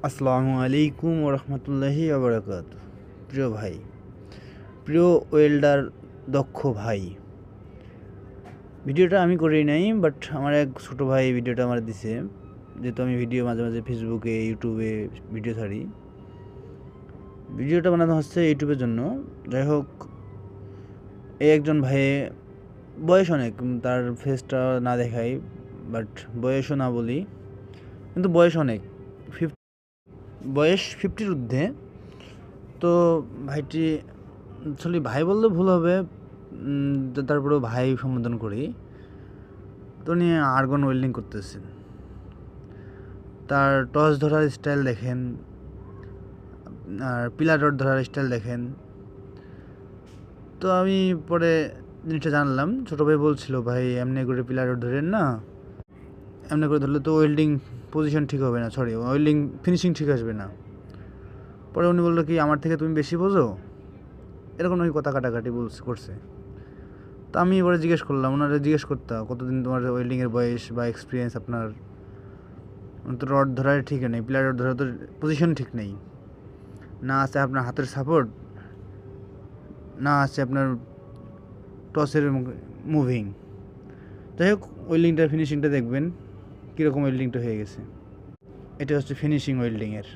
আসসালামু আলাইকুম ওরহমতুল্লাহি আবরাকাত। প্রিয় ভাই, প্রিয় ওয়েল্ডার, দক্ষ ভাই, ভিডিওটা আমি করি নাই, বাট আমার এক ছোটো ভাই ভিডিওটা আমার দিছে। যেহেতু আমি ভিডিও মাঝে মাঝে ফেসবুকে, ইউটিউবে ভিডিও ছাড়ি, ভিডিওটা বানানো হচ্ছে ইউটিউবের জন্য। যাই হোক, এই একজন ভাই, বয়স অনেক, তার ফেসটা না দেখাই, বাট বয়সও না বলি, কিন্তু বয়স অনেক, বয়স 50-র ঊর্ধ্বে। তো ভাইটি, আসলে ভাই বললে ভুল হবে, তারপরেও ভাই সম্বোধন করি। তো নিয়ে আর্গন ওয়েল্ডিং করতেছেন, তার টস ধরার স্টাইল দেখেন, আর পিলার রড ধরার স্টাইল দেখেন। তো আমি পরে জিনিসটা জানলাম, ছোটো ভাই বলছিল, ভাই এমনি করে পিলার রড ধরেন না, এমনি করে ধরলে তো ওয়েল্ডিং পজিশন ঠিক হবে না, সরি ওয়েল্ডিং ফিনিশিং ঠিক আসবে না। পরে উনি বললো কি, আমার থেকে তুমি বেশি বোঝো, এরকম নাকি কথা কাটাকাটি করছে। তো আমি এবারে জিজ্ঞেস করলাম, ওনারা জিজ্ঞেস করতাম কতদিন তোমার ওয়েল্ডিংয়ের বয়স বা এক্সপিরিয়েন্স আপনার। তো রড ধরার ঠিক নেই, পিলার রড ধরার তো পজিশন ঠিক নেই, না আছে আপনার হাতের সাপোর্ট, না আছে আপনার টসের মুভিং। যাই হোক, ওয়েল্ডিংটার ফিনিশিংটা দেখবেন কীরকম ওয়েল্ডিংটা হয়ে গেছে। এটা হচ্ছে ফিনিশিং ওয়েল্ডিংয়ের।